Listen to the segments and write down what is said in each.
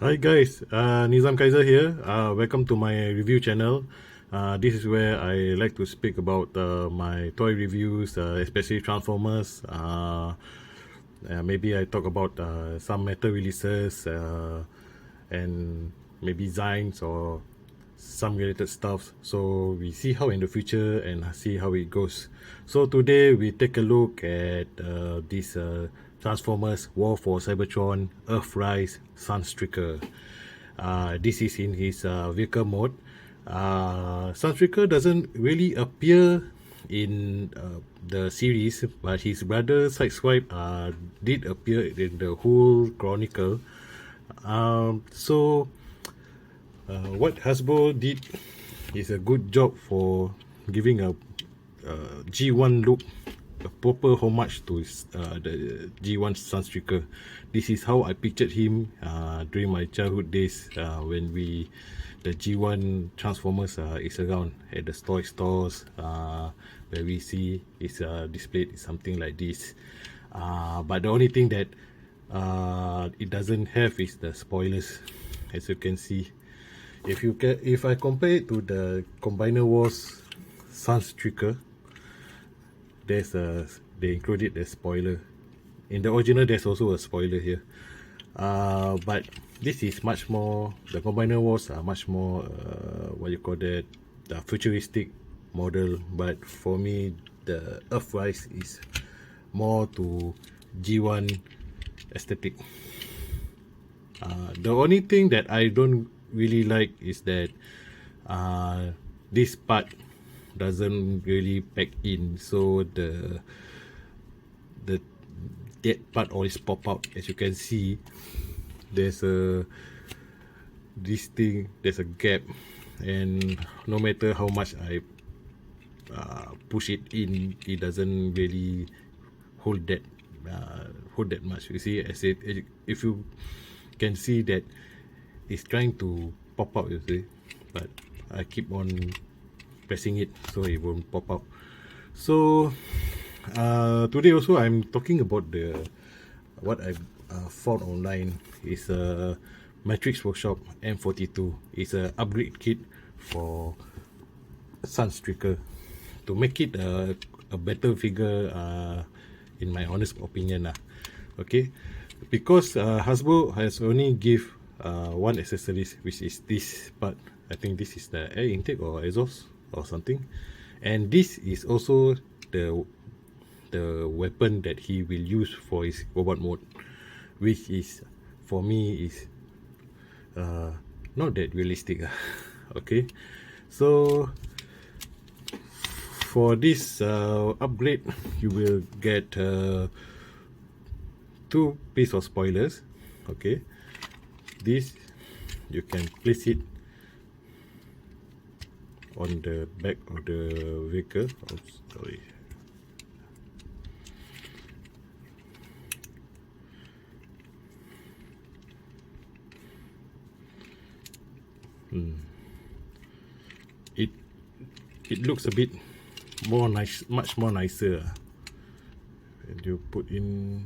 Hi guys, Nizam Kaiser here. Welcome to my review channel. This is where I like to speak about my toy reviews, especially Transformers. Maybe I talk about some metal releases and maybe designs or some related stuff. So we see how in the future and see how it goes. So today we take a look at this Transformers War for Cybertron Earthrise Sunstreaker. This is in his vehicle mode. Sunstreaker doesn't really appear in the series, but his brother Sideswipe did appear in the whole chronicle. So what Hasbro did is a good job for giving a G1 look, a proper homage to the G1 Sunstreaker. This is how I pictured him during my childhood days when the G1 Transformers is around at the toy stores where we see it's displayed something like this. But the only thing that it doesn't have is the spoilers, as you can see. If I compare it to the Combiner Wars Sunstreaker, they included the spoiler. In the original, there's also a spoiler here. But this is much more. The Combiner Wars are much more what you call that, the futuristic model. But for me, the Earthrise is more to G1 aesthetic. The only thing that I don't really like is that this part doesn't really pack in, so that part always pop out. As you can see, there's a gap, and no matter how much I push it in, it doesn't really hold that much. You see, if you can see that it's trying to pop out, you see, but I keep on pressing it so it won't pop out. So today also I'm talking about what I found online is a Matrix Workshop M42. It's a upgrade kit for Sunstreaker to make it a better figure, in my honest opinion. Okay, because Hasbro has only give one accessories, which is this part. I think this is the air intake or exhaust or something, and this is also the weapon that he will use for his robot mode, which is for me is not that realistic. Okay, so for this upgrade, you will get two pieces of spoilers. Okay, this you can place it on the back of the vehicle. Oh, sorry. It looks a bit more nice, much more nicer. And you put in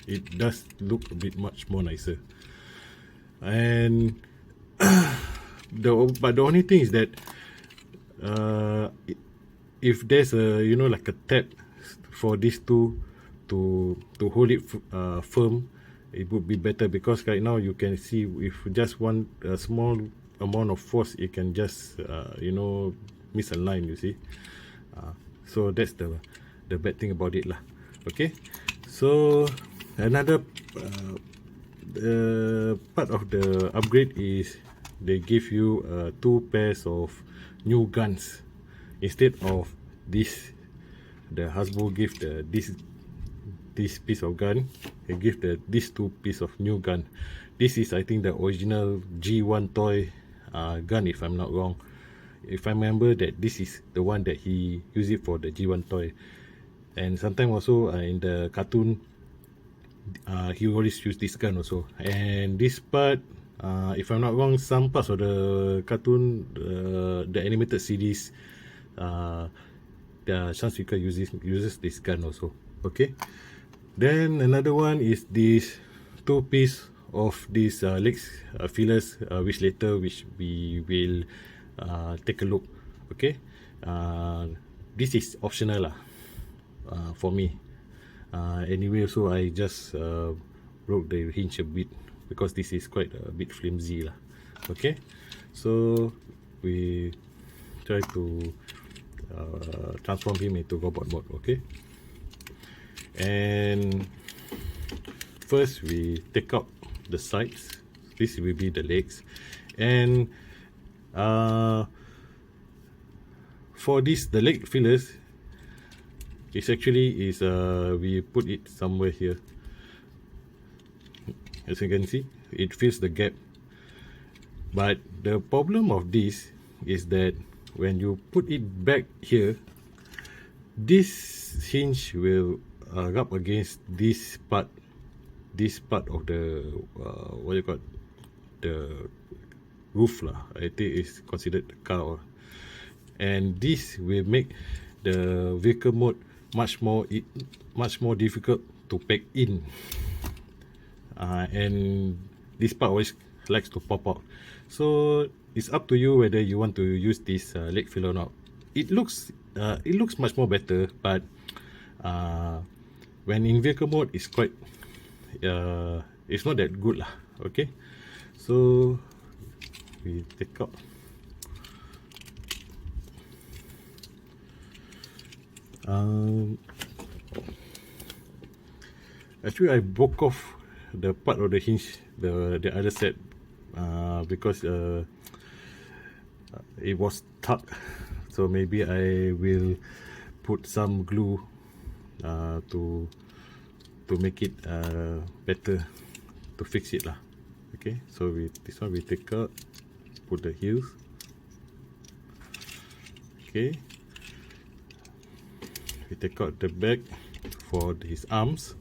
it does look a bit much more nicer. And but the only thing is that if there's a like a tab for these two to hold it firm, it would be better, because right now you can see if just one small amount of force, it can just misalign, you see. So that's the bad thing about it lah. Okay, so another part of the upgrade is they give you two pairs of new guns instead of this. The Hasbro give this piece of gun. They give these two piece of new gun. This is, I think, the original G1 toy gun, if I'm not wrong. If I remember that this is the one that he used it for the G1 toy. And sometimes also in the cartoon, he always use this gun also. And this part, if I'm not wrong, some parts of the cartoon, the animated series, Sunstreaker uses this gun also. Okay, then another one is this two piece of these legs fillers, which we will take a look. Okay, this is optional for me. Anyway, so I just broke the hinge a bit because this is quite a bit flimsy lah. Okay, so we try to transform him into robot mode. Okay, and first we take out the sides. This will be the legs, and for this, the leg fillers, it's actually we put it somewhere here. As you can see, it fills the gap. But the problem of this is that when you put it back here, this hinge will rub against this part of the what you call the roof lah. I think it's considered the car, and this will make the vehicle mode much more difficult to pack in, and this part always likes to pop out. So it's up to you whether you want to use this leg filler or not. It looks much more better, but when in vehicle mode, it's quite it's not that good lah. Okay, so we take out. Actually, I broke off the part of the hinge, the other set, because it was stuck. So maybe I will put some glue to make it better, to fix it lah. Okay, so this one we take out, put the heels. Okay, we take out the back for his arms.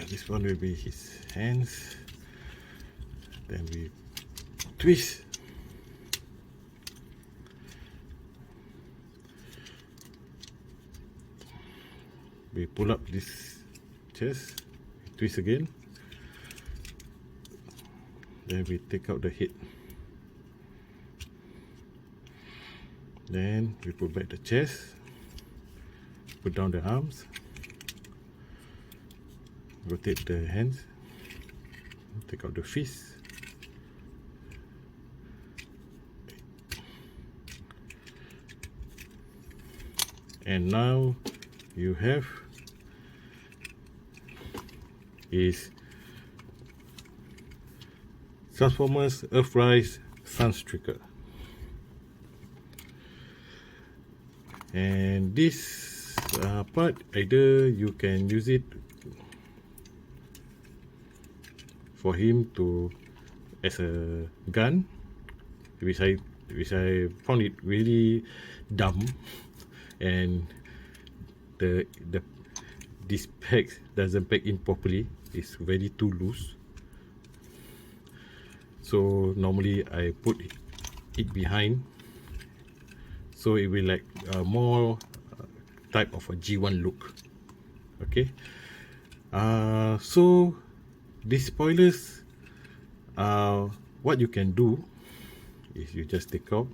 This one will be his hands. Then we twist. We pull up this chest, twist again. Then we take out the head. Then we put back the chest, put down the arms, rotate the hands, take out the fist. And now you have is Transformers Earthrise Sunstreaker. And this part, either you can use it for him to as a gun, which I found it really dumb, and this peg doesn't peg in properly. It's very too loose. So normally I put it behind, so it will like more type of a G1 look. Okay, so these spoilers, what you can do is you just take out.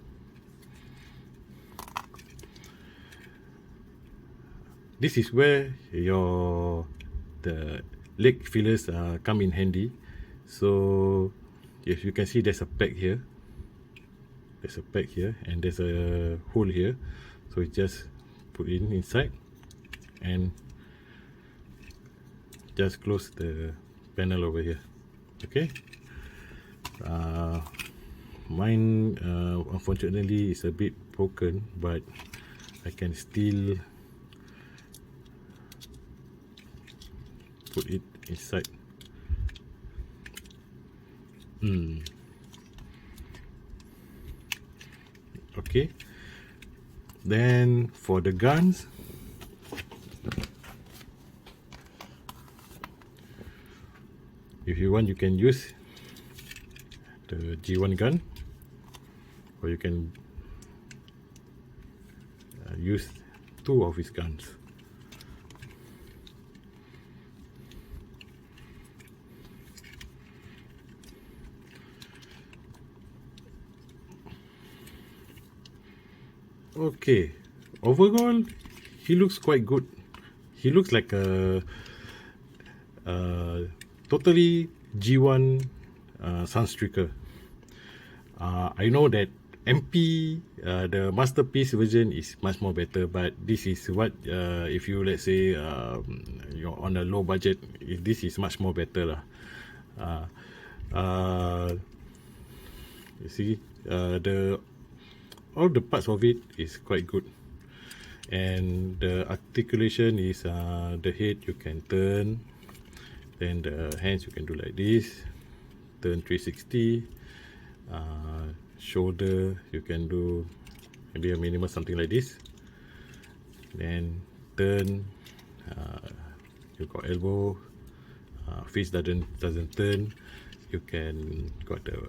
This is where the leg fillers come in handy. So yes, you can see there's a peg here. There's a peg here, and there's a hole here. So we just put it inside and just close the panel over here. Okay. Mine unfortunately is a bit broken, but I can still put it inside. Okay, then for the guns, if you want, you can use the G1 gun, or you can use two of his guns. Okay, overall he looks quite good. He looks like a totally G1 Sunstreaker. I know that MP, the masterpiece version is much more better, but this is what if you, let's say, you're on a low budget, this is much more better lah. You see, all the parts of it is quite good, and the articulation is the head you can turn, then the hands you can do like this, turn 360, shoulder you can do maybe a minimum something like this, then turn, you got elbow, face doesn't turn, you can got the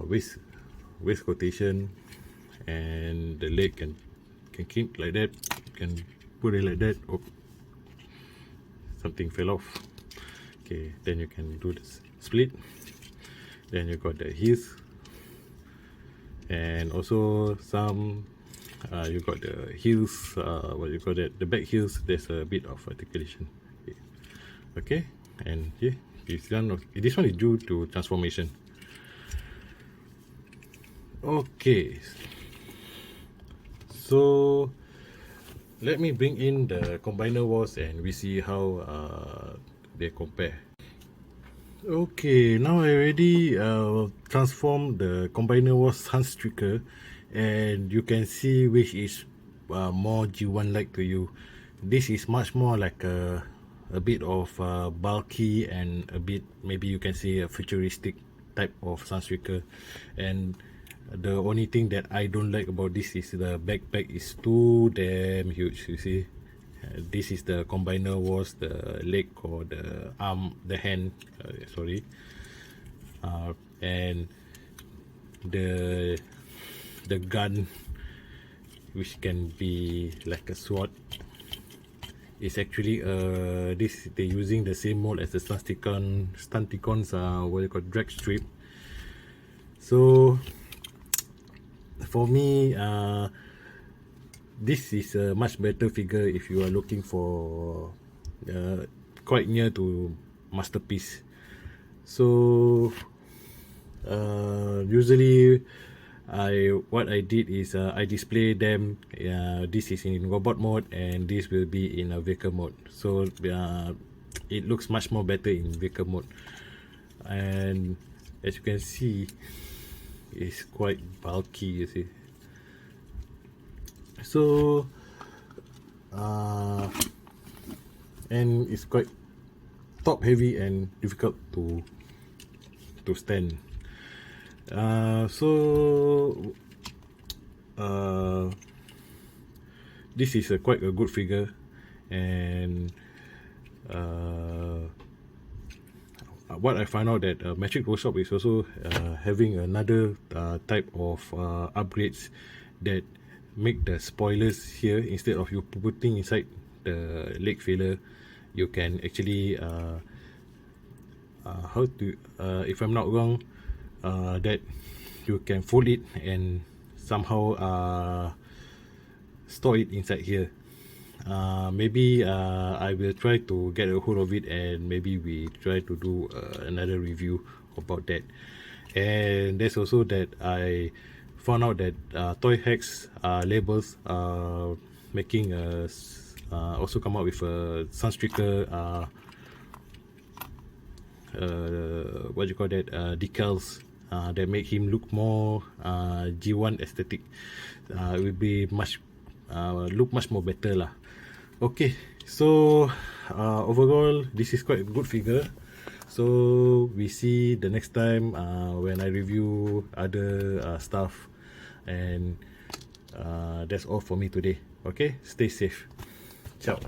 waist quotation, and the leg can keep like that, you can put it like that. Oh, something fell off. Okay, then you can do this split, then you got the heels, and also some you got the heels, what you call that, the back heels, there's a bit of articulation. Okay, and yeah, this one is due to transformation. Okay, so let me bring in the combiner wars and we see how they compare. Okay, now I already transformed the combiner wars Sunstreaker, and you can see which is more G1 like to you. This is much more like a bit of bulky and a bit, maybe you can say, a futuristic type of Sunstreaker. And the only thing that I don't like about this is the backpack is too damn huge. You see, this is the combiner wars, the leg or the arm, the hand, sorry, and the gun, which can be like a sword, is actually this, they're using the same mold as the Stunticon's what you call drag strip. So for me, this is a much better figure if you are looking for quite near to masterpiece. So usually what I did is I display them, this is in robot mode and this will be in a vehicle mode, so it looks much more better in vehicle mode. And as you can see, it's quite bulky, you see. So and it's quite top heavy and difficult to stand. This is quite a good figure, and what I found out that Metric Workshop is also having another type of upgrades that make the spoilers here, instead of you putting inside the leg filler, you can actually how to if I'm not wrong, that you can fold it and somehow store it inside here. Maybe I will try to get a hold of it, and maybe we try to do another review about that. And there's also that I found out that Toy Hacks labels making also come out with a Sunstreaker what do you call that, decals that make him look more G1 aesthetic. It will be much look much more better lah. Okay, so overall this is quite a good figure. So we see the next time when I review other stuff. And that's all for me today. Okay, stay safe. Ciao.